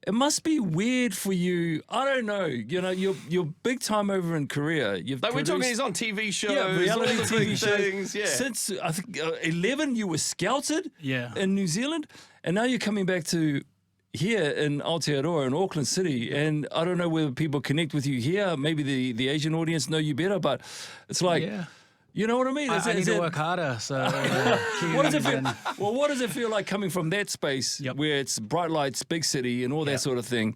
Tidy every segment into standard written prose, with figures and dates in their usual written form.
it must be weird for you. I don't know. You know, you're big time over in Korea. Like we're talking, he's on TV shows, reality all the TV things. shows. Yeah. Since I think 11, you were scouted in New Zealand, and now you're coming back to here in Aotearoa in Auckland City. And I don't know whether people connect with you here. Maybe the Asian audience know you better, but it's like. Yeah. You know what I mean? I need to work harder. So, what does it feel? Well, what does it feel like coming from that space where it's bright lights, big city, and all that sort of thing,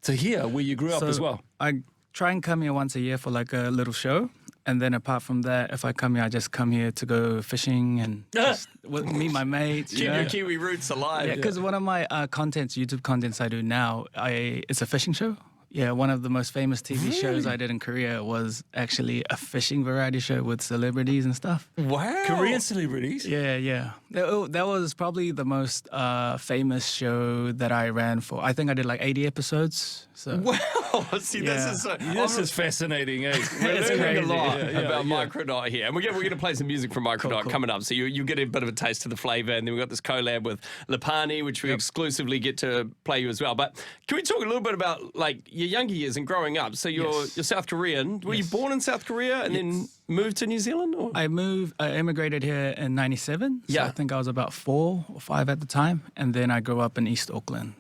to here where you grew up as well? I try and come here once a year for like a little show, and then apart from that, if I come here, I just come here to go fishing and just meet my mates. Keep your Kiwi roots alive. Yeah, because one of my YouTube contents I do now, it's a fishing show. Yeah, one of the most famous TV shows I did in Korea was actually a fishing variety show with celebrities and stuff. Wow. Korean celebrities? Yeah. That was probably the most famous show that I ran for. I think I did like 80 episodes. So. Wow. See, this is fascinating, eh? We're learning a lot about Microdot here. And we're going to play some music from Microdot coming up. So you get a bit of a taste of the flavour. And then we've got this collab with Lepani, which we exclusively get to play you as well. But can we talk a little bit about like your younger years and growing up? So you're South Korean. Were you born in South Korea and then moved to New Zealand? Or? I immigrated here in 97. So I think I was about 4 or 5 at the time. And then I grew up in East Auckland.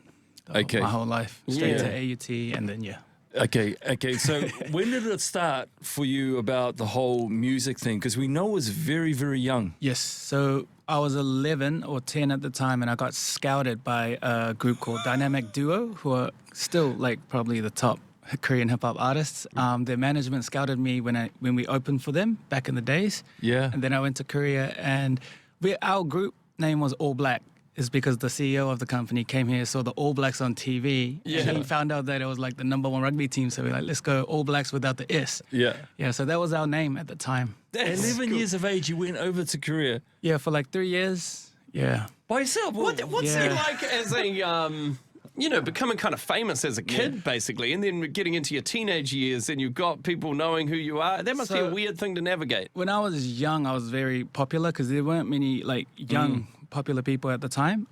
My whole life. Straight to AUT and then Okay. So when did it start for you about the whole music thing? Because we know it was very, very young. Yes. So I was 11 or 10 at the time, and I got scouted by a group called Dynamic Duo, who are still like probably the top Korean hip hop artists. Their management scouted me when we opened for them back in the days. Yeah. And then I went to Korea, and our group name was All Black. Is because the CEO of the company came here, saw the All Blacks on TV, and he found out that it was like the #1 rugby team. So we're like, let's go All Blacks without the S. Yeah. So that was our name at the time. 11 years of age, you went over to Korea. Yeah, for like 3 years. Yeah. By yourself? What's it like as a becoming kind of famous as a kid, basically, and then getting into your teenage years, and you've got people knowing who you are? That must be a weird thing to navigate. When I was young, I was very popular because there weren't many like young popular people at the time.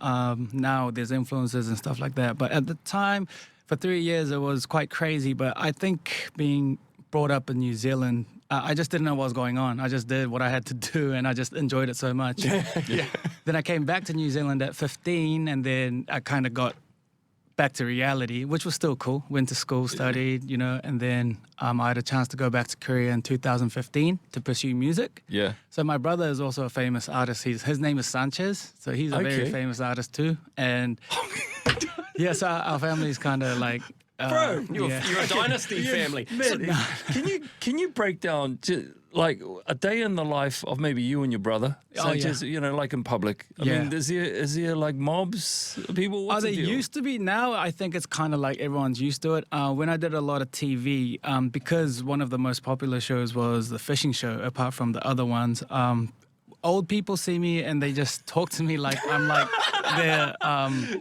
Now there's influencers and stuff like that. But at the time, for 3 years, it was quite crazy. But I think being brought up in New Zealand, I just didn't know what was going on. I just did what I had to do, and I just enjoyed it so much. Then I came back to New Zealand at 15, and then I kind of got back to reality, which was still cool. Went to school, studied, and then I had a chance to go back to Korea in 2015 to pursue music. Yeah. So my brother is also a famous artist. His name is Sanchez, so he's a very famous artist too. And so our family's kind of like... Bro, you're a dynasty family. Man, can you break down like a day in the life of maybe you and your brother, Sanchez, like in public? I mean, is there like mobs, people? What's the deal? Used to be. Now I think it's kind of like everyone's used to it. When I did a lot of TV, because one of the most popular shows was the fishing show, apart from the other ones, old people see me and they just talk to me like I'm like their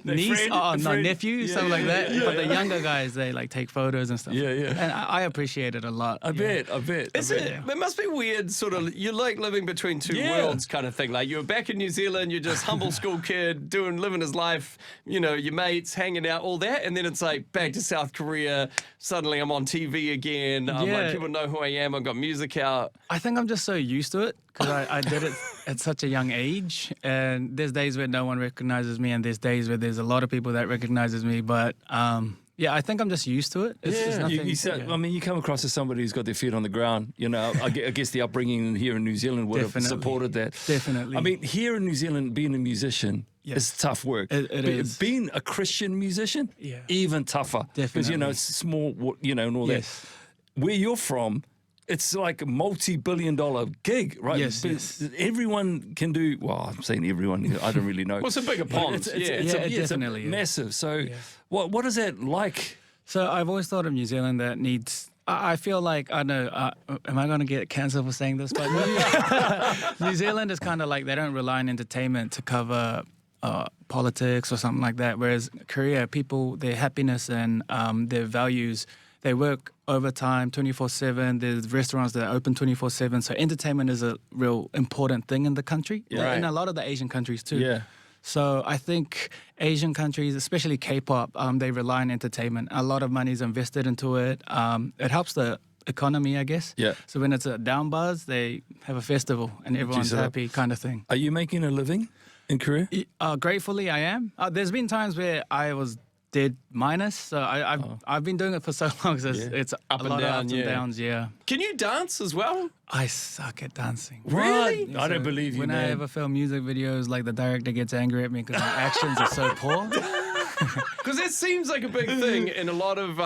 niece or nephew, something like that. But the younger guys, they like take photos and stuff. And I appreciate it a lot. I bet. It must be weird, sort of, you're like living between two worlds kind of thing. Like you're back in New Zealand, you're just humble school kid, living his life, your mates, hanging out, all that. And then it's like back to South Korea, suddenly I'm on TV again. Like, people know who I am, I've got music out. I think I'm just so used to it because I did it at such a young age. And there's days where no one recognizes me, and there's days where there's a lot of people that recognizes me. But I think I'm just used to it. It's nothing, I mean, you come across as somebody who's got their feet on the ground. I guess the upbringing here in New Zealand would have supported that. Definitely. I mean, here in New Zealand, being a musician is tough work. It is. Being a Christian musician, even tougher. Definitely. Because, it's small, and all that. Where you're from, it's like a multi-billion-dollar gig, right? Yes. Everyone can do. Well, I'm saying everyone. I don't really know. Well, it's a bigger pond. It's massive. So, what is that like? So I've always thought of New Zealand that needs. I feel like I know. Am I going to get cancelled for saying this? But New Zealand is kind of like they don't rely on entertainment to cover politics or something like that. Whereas Korea, people, their happiness and their values. They work overtime 24/7. There's restaurants that are open 24/7. So entertainment is a real important thing in the country. In a lot of the Asian countries too. So I think Asian countries, especially K-pop, they rely on entertainment. A lot of money is invested into it. It helps the economy, I guess. Yeah. So when it's a down buzz, they have a festival and everyone's happy, kind of thing. Are you making a living in Korea? Gratefully, I am. There's been times where I was dead minus, so I've been doing it for so long. So it's Up a and lot down, of ups and downs. Yeah. Can you dance as well? I suck at dancing. Really? I don't believe you, When man. I ever film music videos, like the director gets angry at me because my actions are so poor. Because it seems like a big thing in a lot of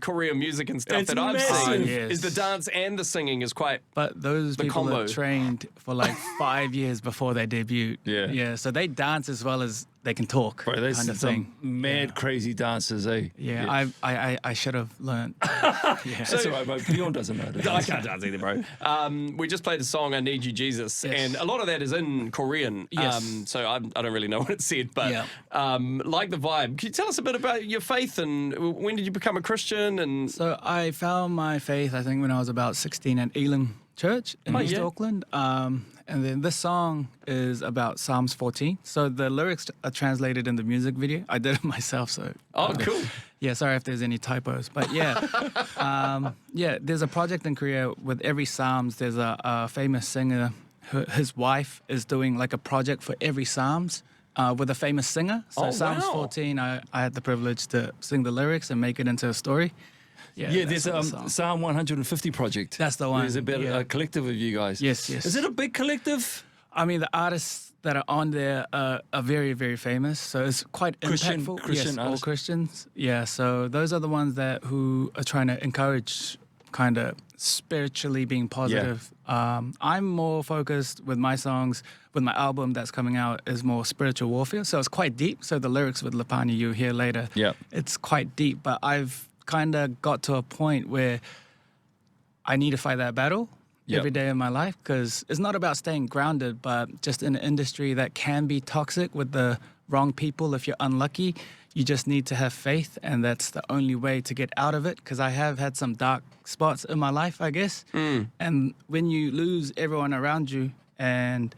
Korean music and stuff It's that I've massive. seen. Yes. Is the dance and the singing is quite. But those The people combo. are trained for like 5 years before they debut. Yeah. Yeah. So they dance as well as they can talk. Bro, there's kind of some thing. mad, crazy dancers, eh? Yeah. I should have learned. Yeah. That's all right, bro. Bjorn doesn't know that. I can't dance either, bro. We just played a song, I Need You, Jesus, Yes. and a lot of that is in Korean. Yes. So I don't really know what it said, but Yeah. like the vibe. Can you tell us a bit about your faith and when did you become a Christian? And So I found my faith, I think, when I was about 16 at Elim Church in East yeah. Auckland. And then this song is about Psalms 14. So the lyrics are translated in the music video. I did it myself, so... oh, cool. Yeah, sorry if there's any typos. But yeah, there's a project in Korea with every Psalms. There's a famous singer. His wife is doing like a project for every Psalms with a famous singer. So Oh, Psalms wow. 14, I had the privilege to sing the lyrics and make it into a story. Yeah, that's there's what the song. Psalm 150 project. That's the one, There's a yeah. collective of you guys. Yes, yes. Is it a big collective? I mean, the artists that are on there are very, very famous. So it's quite Christian impactful. Christian yes, all artists? Christians. Yeah, so those are the ones who are trying to encourage kind of spiritually being positive. I'm more focused with my songs, with my album that's coming out, is more spiritual warfare. So it's quite deep. So the lyrics with Lepani you hear later, Yeah. it's quite deep. But I've kind of got to a point where I need to fight that battle. Yep. Every day of my life, because it's not about staying grounded, but just in an industry that can be toxic with the wrong people. If you're unlucky, you just need to have faith, and that's the only way to get out of it, because I have had some dark spots in my life, I guess. And when you lose everyone around you and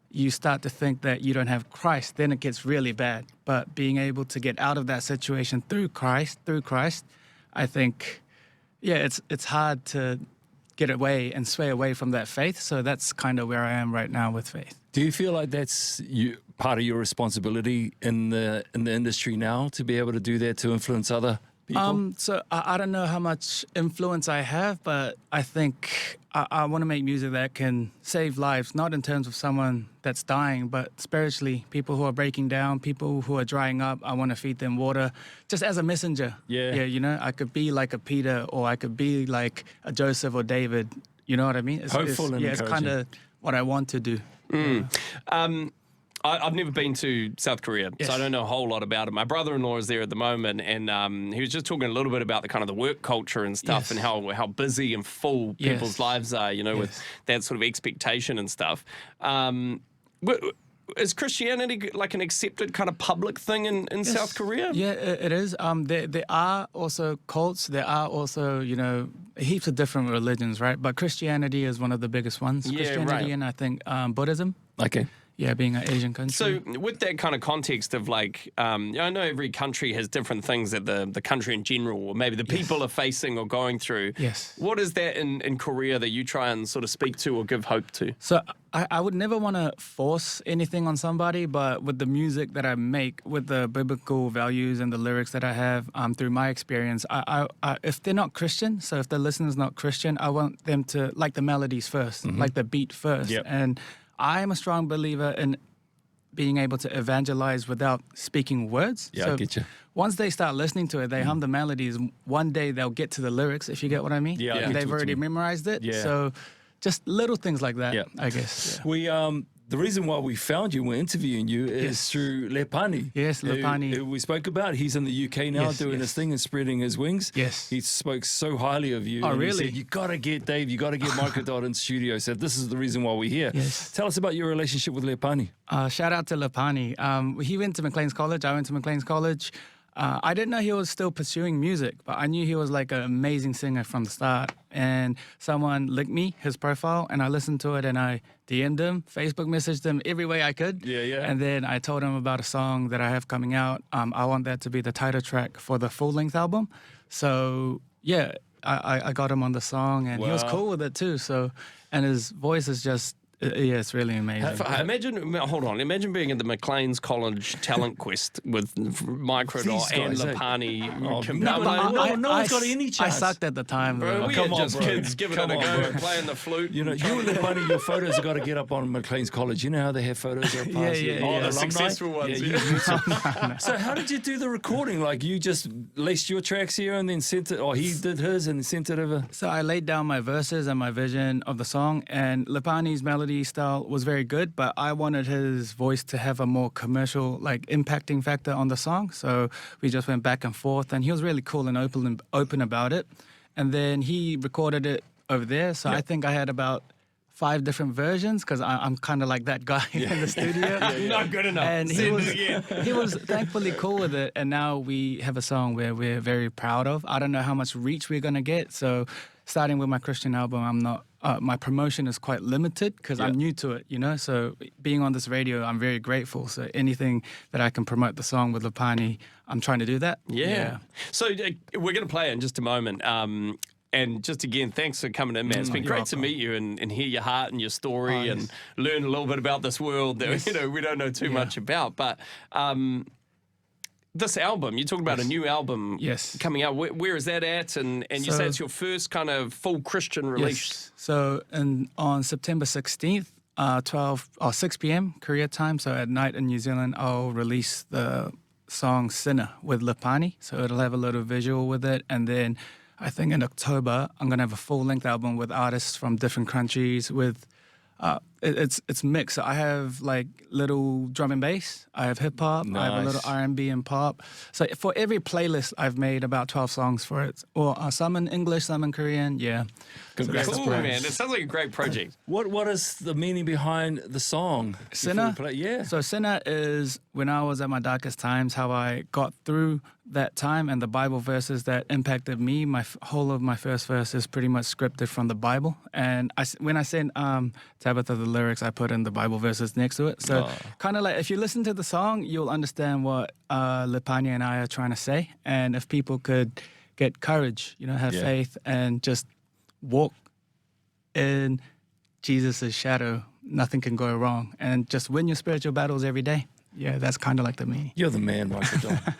you start to think that you don't have Christ, then it gets really bad. But being able to get out of that situation through Christ, I think, yeah, it's hard to get away and sway away from that faith. So that's kind of where I am right now with faith. Do you feel like that's part of your responsibility in the industry now to be able to do that, to influence other people? So I don't know how much influence I have, but I think I want to make music that can save lives, not in terms of someone that's dying, but spiritually, people who are breaking down, people who are drying up. I want to feed them water, just as a messenger. Yeah. Yeah, you know, I could be like a Peter, or I could be like a Joseph or David. You know what I mean? Hopeful and it's kind of what I want to do. I've never been to South Korea, Yes. so I don't know a whole lot about it. My brother-in-law is there at the moment, and he was just talking a little bit about the kind of the work culture and stuff, Yes. and how busy and full Yes. people's lives are, you know, with Yes. that sort of expectation and stuff. Is Christianity like an accepted kind of public thing in South Korea? Yeah, it is. There are also cults. There are also, you know, heaps of different religions, right? But Christianity is one of the biggest ones. Yeah, Christianity right. and I think Buddhism. Okay. Yeah, being an Asian country. So with that kind of context of like, I know every country has different things that the country in general, or maybe the people are facing or going through. Yes. What is that in Korea that you try and sort of speak to or give hope to? So I would never want to force anything on somebody, but with the music that I make, with the biblical values and the lyrics that I have, through my experience, I if they're not Christian, so if the listener's not Christian, I want them to like the melodies first, like the beat first. Yep. And I'm a strong believer in being able to evangelize without speaking words. Yeah, so I get you. Once they start listening to it, they hum the melodies. One day they'll get to the lyrics, if you get what I mean. Yeah, I get And what they've you already mean. memorized it. Yeah. So just little things like that, Yeah. I guess. Yeah. We the reason why we found you, we're interviewing you, is Yes. through Lepani. Yes, Lepani. Who we spoke about. He's in the UK now, Yes, doing yes. his thing and spreading his wings. Yes. He spoke so highly of you. Oh, and really? He said, you got to get Dave, you got to get Microdot in studio. So this is the reason why we're here. Yes. Tell us about your relationship with Lepani. Shout out to Lepani. He went to Maclean's College. I went to Maclean's College. I didn't know he was still pursuing music, but I knew he was like an amazing singer from the start. And someone linked me, his profile, and I listened to it and I DM'd him, Facebook messaged him every way I could. Yeah. And then I told him about a song that I have coming out. I want that to be the title track for the full-length album. So, yeah, I got him on the song and he was cool with it too. So, and his voice is just, yeah, it's really amazing. Imagine being at the Maclean's College Talent Quest with Microdot and Lepani. No one's got any chance. I sucked at the time. Bro, we come are on, just bro. kids giving it a go, playing the flute. You and Lepani, your photos have got to get up on Maclean's College. You know how they have photos of past Yeah. Oh, the alumni? successful ones. So how did you do the recording? Like you just laced your tracks here and then sent it, or he did his and sent it over? So I laid down my verses and my vision of the song, and Lepani's melody style was very good, but I wanted his voice to have a more commercial, like, impacting factor on the song. So we just went back and forth, and he was really cool and open about it. And then he recorded it over there. So I think I had about 5 different versions because I'm kind of like that guy in the studio. Not good enough. And he was thankfully cool with it. And now we have a song where we're very proud of. I don't know how much reach we're going to get. So starting with my Christian album, I'm not, my promotion is quite limited because I'm new to it, you know? So being on this radio, I'm very grateful. So anything that I can promote the song with Lepani, I'm trying to do that. Yeah. So we're going to play it in just a moment. And just again, thanks for coming in, man. It's been great to meet you and hear your heart and your story and learn a little bit about this world that we don't know too much about. But this album, you're talking about a new album coming out. Where is that at? And you say it's your first kind of full Christian release. Yes. So on September 16th, 6 p.m. Korea time, so at night in New Zealand, I'll release the song Sinner with Lepani. So it'll have a little visual with it. And then I think in October, I'm going to have a full-length album with artists from different countries with, it's mixed. I have like little drum and bass, I have hip-hop, I have a little R&B and pop. So for every playlist, I've made about 12 songs for it. Or some in English, some in Korean, Congrats. Cool, man. It sounds like a great project. What is the meaning behind the song? Sinner? Yeah. So Sinner is when I was at my darkest times, how I got through that time, and the Bible verses that impacted me. Whole of my first verse is pretty much scripted from the Bible. And when I sent Tabitha the lyrics, I put in the Bible verses next to it. So kind of like if you listen to the song, you'll understand what Lepani and I are trying to say. And if people could get courage, have faith and just walk in Jesus' shadow, nothing can go wrong. And just win your spiritual battles every day. Yeah, that's kind of like the meaning. You're the man, Microdot.